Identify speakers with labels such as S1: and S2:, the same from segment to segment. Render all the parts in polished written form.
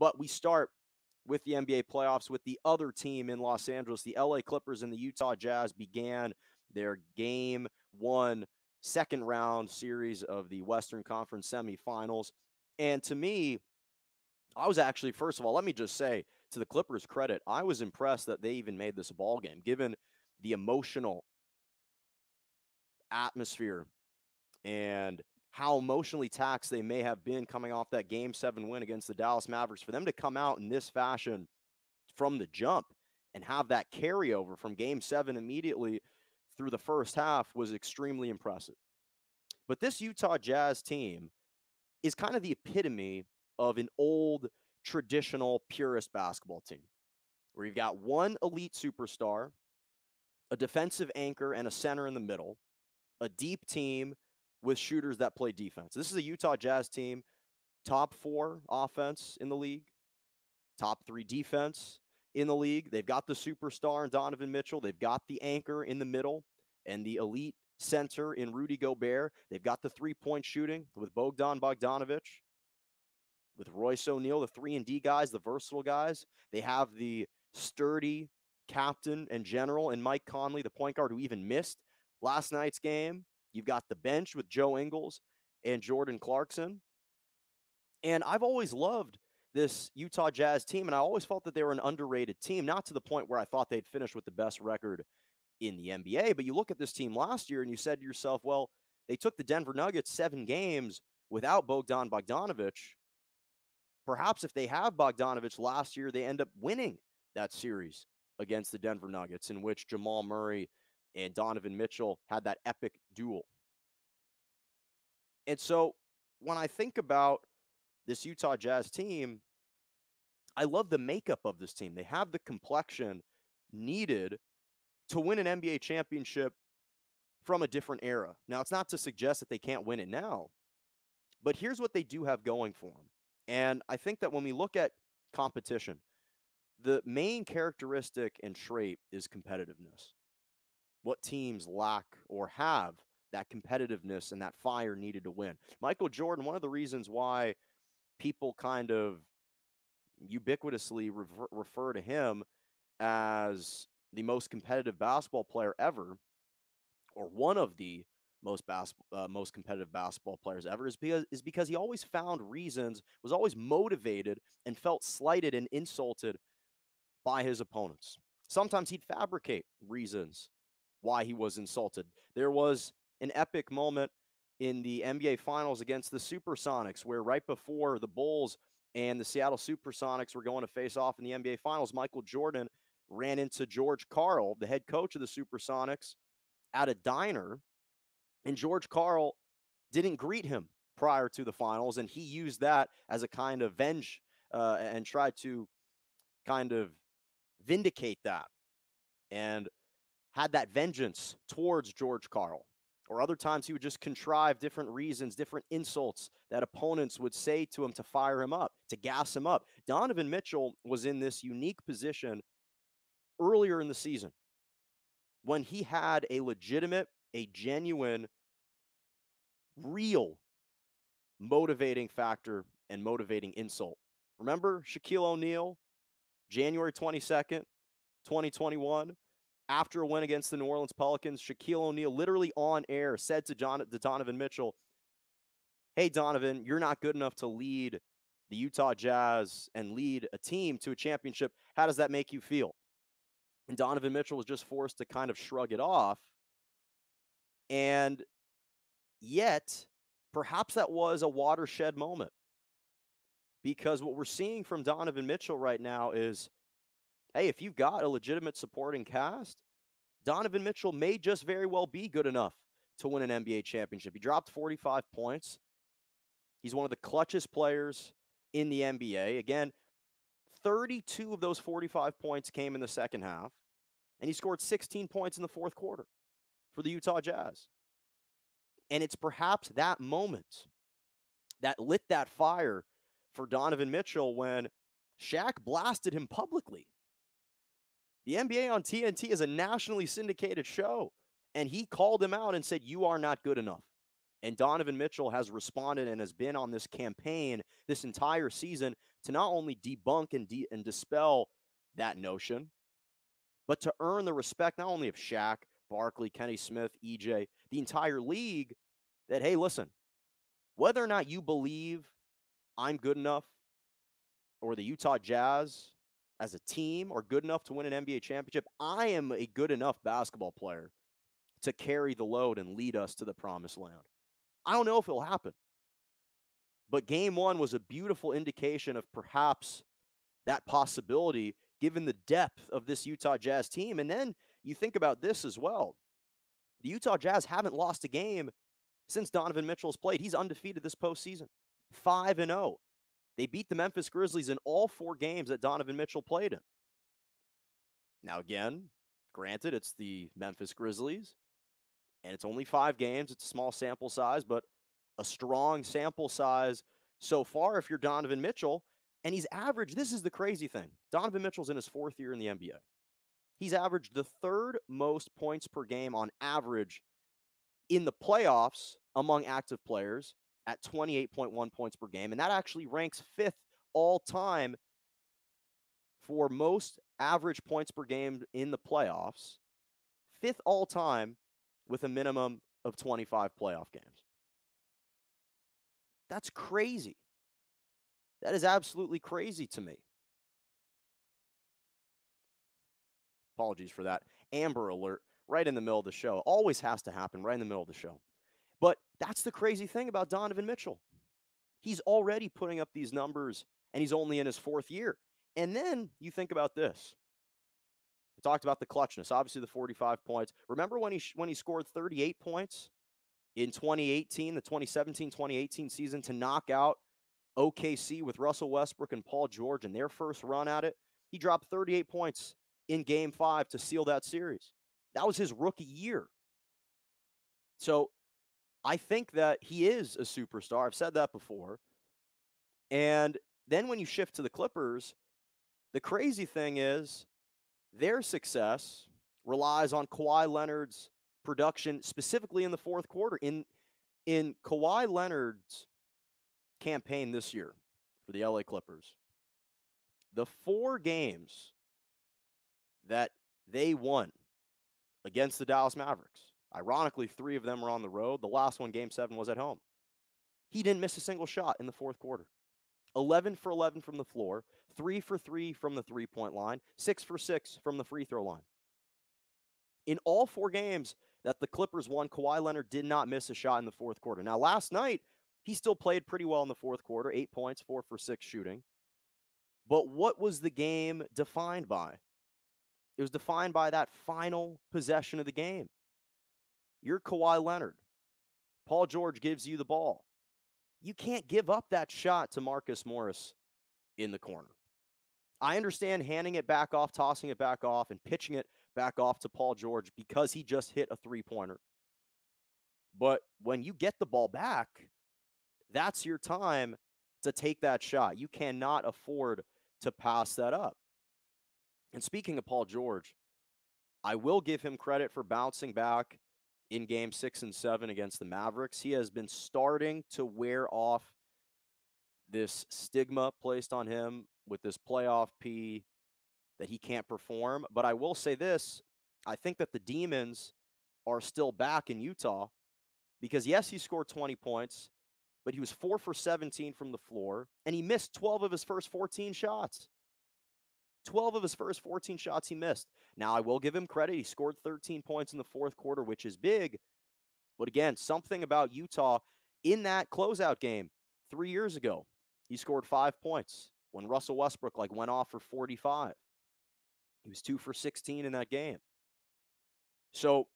S1: But we start with the NBA playoffs with the other team in Los Angeles. The LA Clippers and the Utah Jazz began their game one second round series of the Western Conference Semifinals. And to me, I was actually, first of all, let me just say, to the Clippers' credit, I was impressed that they even made this a ball game, given the emotional atmosphere and how emotionally taxed they may have been coming off that Game 7 win against the Dallas Mavericks. For them to come out in this fashion from the jump and have that carryover from Game 7 immediately through the first half was extremely impressive. But this Utah Jazz team is kind of the epitome of an old, traditional, purist basketball team, where you've got one elite superstar, a defensive anchor, and a center in the middle, a deep team with shooters that play defense. This is a Utah Jazz team, top 4 offense in the league, top 3 defense in the league. They've got the superstar in Donovan Mitchell. They've got the anchor in the middle and the elite center in Rudy Gobert. They've got the three-point shooting with Bogdan Bogdanovic, with Royce O'Neal, the 3-and-D guys, the versatile guys. They have the sturdy captain and general and Mike Conley, the point guard who even missed last night's game. You've got the bench with Joe Ingles and Jordan Clarkson. And I've always loved this Utah Jazz team, and I always felt that they were an underrated team, not to the point where I thought they'd finish with the best record in the NBA. But you look at this team last year and you said to yourself, well, they took the Denver Nuggets 7 games without Bogdan Bogdanovic. Perhaps if they have Bogdanovic last year, they end up winning that series against the Denver Nuggets, in which Jamal Murray and Donovan Mitchell had that epic duel. And so when I think about this Utah Jazz team, I love the makeup of this team. They have the complexion needed to win an NBA championship from a different era. Now, it's not to suggest that they can't win it now, but here's what they do have going for them. And I think that when we look at competition, the main characteristic and trait is competitiveness. What teams lack or have that competitiveness and that fire needed to win. Michael Jordan, one of the reasons why people kind of ubiquitously refer to him as the most competitive basketball player ever, or one of the most competitive basketball players ever, is because he always found reasons, was always motivated, and felt slighted and insulted by his opponents. Sometimes he'd fabricate reasons why he was insulted. There was an epic moment in the NBA Finals against the Supersonics, where right before the Bulls and the Seattle Supersonics were going to face off in the NBA Finals, Michael Jordan ran into George Karl, the head coach of the Supersonics, at a diner, and George Karl didn't greet him prior to the finals, and he used that as a kind of and tried to kind of vindicate that and had that vengeance towards George Karl. Or other times he would just contrive different reasons, different insults that opponents would say to him to fire him up, to gas him up. Donovan Mitchell was in this unique position earlier in the season when he had a legitimate, a genuine, real motivating factor and motivating insult. Remember Shaquille O'Neal, January 22nd, 2021, after a win against the New Orleans Pelicans, Shaquille O'Neal literally on air said to Donovan Mitchell, hey, Donovan, you're not good enough to lead the Utah Jazz and lead a team to a championship. How does that make you feel? And Donovan Mitchell was just forced to kind of shrug it off. And yet, perhaps that was a watershed moment. Because what we're seeing from Donovan Mitchell right now is, hey, if you've got a legitimate supporting cast, Donovan Mitchell may just very well be good enough to win an NBA championship. He dropped 45 points. He's one of the clutchest players in the NBA. Again, 32 of those 45 points came in the second half, and he scored 16 points in the fourth quarter for the Utah Jazz. And it's perhaps that moment that lit that fire for Donovan Mitchell when Shaq blasted him publicly. The NBA on TNT is a nationally syndicated show, and he called him out and said, you are not good enough. And Donovan Mitchell has responded and has been on this campaign this entire seaon to not only debunk and dispel that notion, but to earn the respect not only of Shaq, Barkley, Kenny Smith, EJ, the entire league, that, hey, listen, whether or not you believe I'm good enough or the Utah Jazz as a team are good enough to win an NBA championship, I am a good enough basketball player to carry the load and lead us to the promised land. I don't know if it'll happen, but game one was a beautiful indication of perhaps that possibility given the depth of this Utah Jazz team. And then you think about this as well. The Utah Jazz haven't lost a game since Donovan Mitchell's played. He's undefeated this postseason, 5-0. They beat the Memphis Grizzlies in all 4 games that Donovan Mitchell played in. Now, again, granted, it's the Memphis Grizzlies, and it's only 5 games. It's a small sample size, but a strong sample size so far if you're Donovan Mitchell. And he's averaged, this is the crazy thing, Donovan Mitchell's in his 4th year in the NBA. He's averaged the 3rd most points per game on average in the playoffs among active players at 28.1 points per game. And that actually ranks 5th all time for most average points per game in the playoffs. 5th all time with a minimum of 25 playoff games. That's crazy. That is absolutely crazy to me. Apologies for that. Amber alert right in the middle of the show. Always has to happen right in the middle of the show. But that's the crazy thing about Donovan Mitchell. He's already putting up these numbers, and he's only in his 4th year. And then you think about this. We talked about the clutchness, obviously the 45 points. Remember when he scored 38 points in 2018, the 2017-2018 season, to knock out OKC with Russell Westbrook and Paul George in their first run at it? He dropped 38 points in Game 5 to seal that series. That was his rookie year. So I think that he is a superstar. I've said that before. And then when you shift to the Clippers, the crazy thing is their success relies on Kawhi Leonard's production, specifically in the 4th quarter. In Kawhi Leonard's campaign this year for the LA Clippers, the 4 games that they won against the Dallas Mavericks, ironically, 3 of them were on the road. The last one, Game 7, was at home. He didn't miss a single shot in the 4th quarter. 11 for 11 from the floor, 3 for 3 from the three-point line, 6 for 6 from the free throw line. In all 4 games that the Clippers won, Kawhi Leonard did not miss a shot in the 4th quarter. Now, last night, he still played pretty well in the 4th quarter, 8 points, 4 for 6 shooting. But what was the game defined by? It was defined by that final possession of the game. You're Kawhi Leonard. Paul George gives you the ball. You can't give up that shot to Marcus Morris in the corner. I understand handing it back off, tossing it back off, and pitching it back off to Paul George because he just hit a 3-pointer. But when you get the ball back, that's your time to take that shot. You cannot afford to pass that up. And speaking of Paul George, I will give him credit for bouncing back in Game 6 and 7 against the Mavericks. He has been starting to wear off this stigma placed on him with this playoff P that he can't perform. But I will say this, I think that the Demons are still back in Utah because, yes, he scored 20 points, but he was 4 for 17 from the floor, and he missed 12 of his first 14 shots. 12 of his first 14 shots he missed. Now, I will give him credit. He scored 13 points in the 4th quarter, which is big. But again, something about Utah in that closeout game 3 years ago, he scored 5 points when Russell Westbrook went off for 45. He was 2 for 16 in that game. So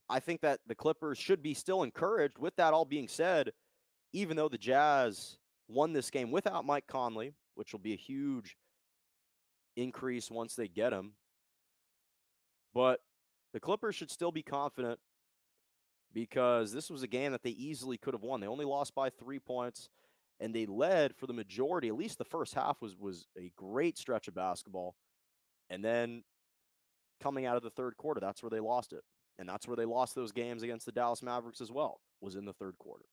S1: I think that the Clippers should be still encouraged. With that all being said, even though the Jazz won this game without Mike Conley, which will be a huge increase once they get him, but the Clippers should still be confident because this was a game that they easily could have won. They only lost by 3 points, and they led for the majority. At least the first half was a great stretch of basketball. And then coming out of the 3rd quarter, that's where they lost it. And that's where they lost those games against the Dallas Mavericks as well, was in the 3rd quarter.